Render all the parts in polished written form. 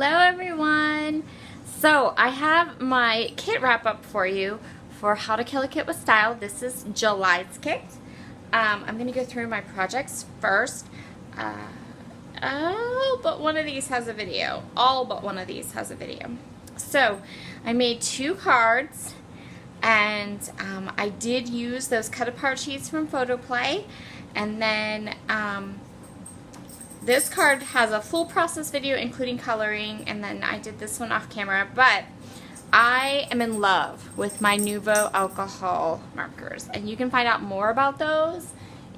Hello everyone! So I have my kit wrap up for you for How to Kill a Kit with Style. This is July's kit. I'm going to go through my projects first. Oh, but one of these has a video. All but one of these has a video. So I made 2 cards and I did use those cut apart sheets from Photo Play, and then this card has a full process video including coloring, and then I did this one off camera, but I am in love with my Nuvo alcohol markers, and you can find out more about those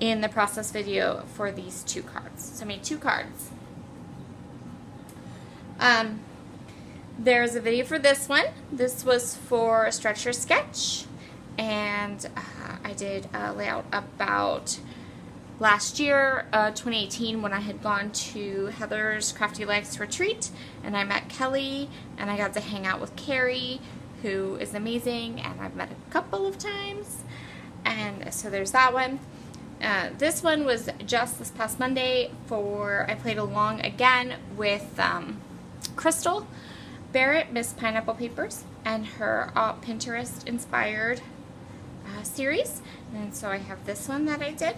in the process video for these 2 cards. So I made 2 cards. There's a video for this one. This was for a stretcher sketch, and I did a layout about last year, 2018, when I had gone to Heather's Crafty Lives retreat, and I met Kelly, and I got to hang out with Carrie, who is amazing, and I've met a couple of times, and so there's that one. This one was just this past Monday I played along again with Crystal Barrett, Miss Pineapple Papers, and her Pinterest inspired series, and so I have this one that I did.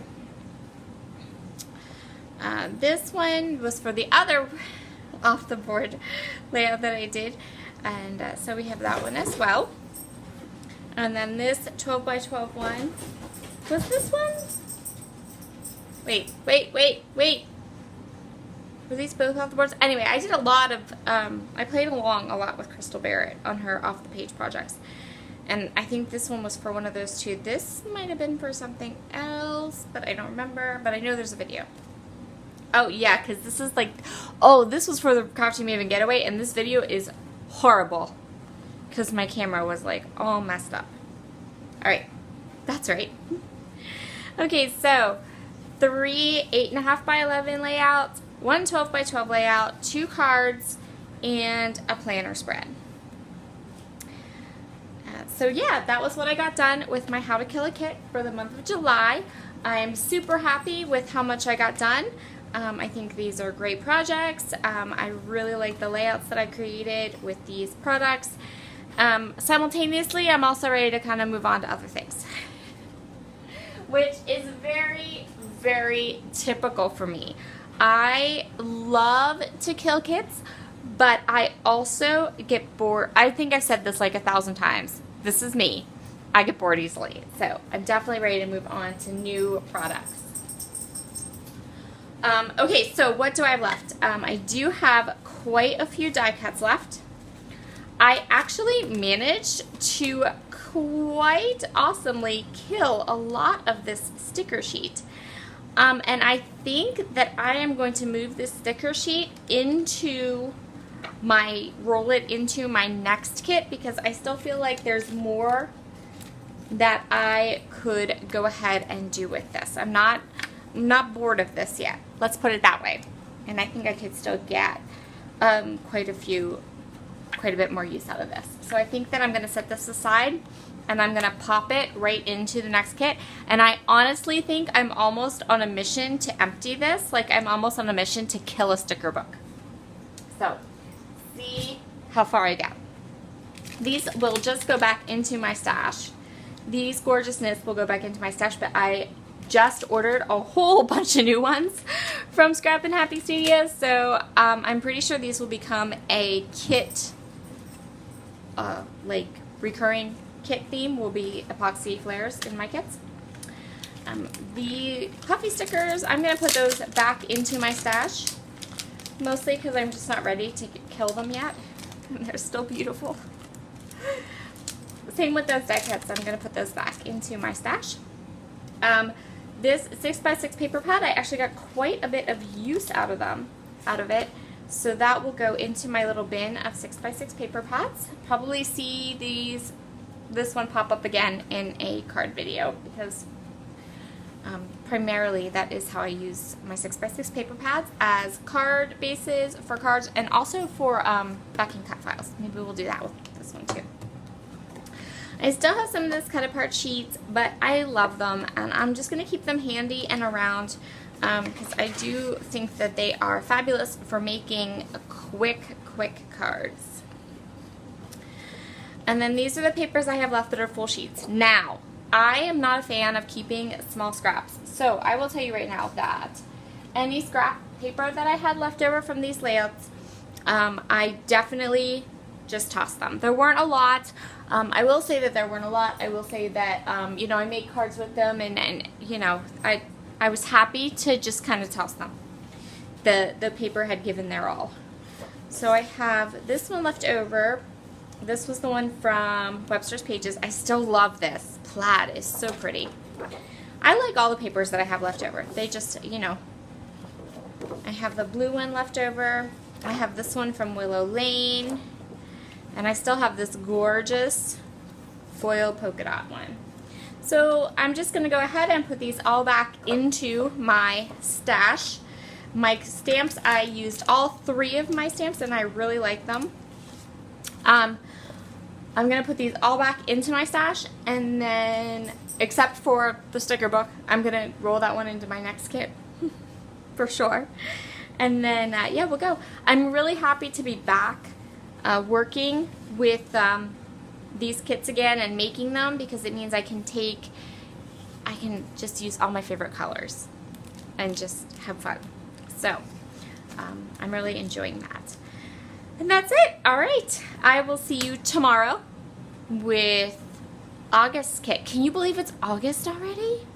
This one was for the other off the board layout that I did, and so we have that one as well. And then this 12 by 12 one, was this one? Wait. Were these both off the boards? Anyway, I did a lot of, I played along a lot with Crystal Barrett on her off the page projects. And I think this one was for one of those 2. This might have been for something else, but I don't remember, but I know there's a video. Oh yeah, because this is like, this was for the Crafty Maven Getaway, and this video is horrible because my camera was like all messed up. Alright, that's right. Okay, so 3 8.5 by 11 layouts, 1 12 by 12 layout, 2 cards, and a planner spread. So yeah, that was what I got done with my How to Kill a Kit for the month of July. I'm super happy with how much I got done. I think these are great projects. I really like the layouts that I created with these products. Simultaneously, I'm also ready to kind of move on to other things, which is very, very typical for me. I love to kill kits, but I also get bored. I think I've said this like 1,000 times. This is me. I get bored easily. So I'm definitely ready to move on to new products. Okay, so what do I have left? I do have quite a few die cuts left. I actually managed to quite awesomely kill a lot of this sticker sheet. And I think that I am going to move this sticker sheet roll it into my next kit, because I still feel like there's more that I could go ahead and do with this. I'm not bored of this yet. Let's put it that way. And I think I could still get quite a bit more use out of this. So I think that I'm going to set this aside, and I'm going to pop it right into the next kit. And I honestly think I'm almost on a mission to empty this. Like, I'm almost on a mission to kill a sticker book. So, see how far I get. These will just go back into my stash. These gorgeousness will go back into my stash, but I just ordered a whole bunch of new ones from Scrap and Happy Studios, so I'm pretty sure these will become a kit, like recurring kit theme will be epoxy flares in my kits. The puffy stickers, I'm going to put those back into my stash, mostly because I'm just not ready to kill them yet, and they're still beautiful. Same with those die cuts, I'm going to put those back into my stash. This 6x6 paper pad, I actually got quite a bit of use out of it, so that will go into my little bin of 6x6 paper pads. Probably see this one pop up again in a card video, because primarily that is how I use my 6x6 paper pads, as card bases for cards, and also for backing cut files. Maybe we'll do that with this one too. I still have some of this cut apart sheets, but I love them, and I'm just going to keep them handy and around because I do think that they are fabulous for making quick cards. And then these are the papers I have left that are full sheets. Now, I am not a fan of keeping small scraps, so I will tell you right now that any scrap paper that I had left over from these layouts, I definitely just tossed them. There weren't a lot. I will say that there weren't a lot. I will say that, you know, I made cards with them, and you know, I was happy to just kind of toss them. The paper had given their all. So I have this one left over. This was the one from Webster's Pages. I still love this. Plaid is so pretty. I like all the papers that I have left over. They just, you know, I have the blue one left over. I have this one from Willow Lane. And I still have this gorgeous foil polka dot one. So I'm just going to go ahead and put these all back into my stash. My stamps, I used all 3 of my stamps and I really like them. I'm going to put these all back into my stash, and then, except for the sticker book, I'm going to roll that one into my next kit for sure. And then, yeah, we'll go. I'm really happy to be back working with these kits again and making them, because it means I can just use all my favorite colors and just have fun. So I'm really enjoying that. And that's it. All right. I will see you tomorrow with August's kit. Can you believe it's August already?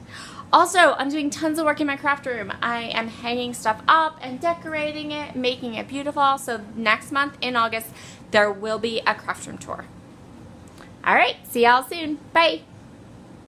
Also, I'm doing tons of work in my craft room. I am hanging stuff up and decorating it, making it beautiful. So next month in August, there will be a craft room tour. All right. See y'all soon. Bye.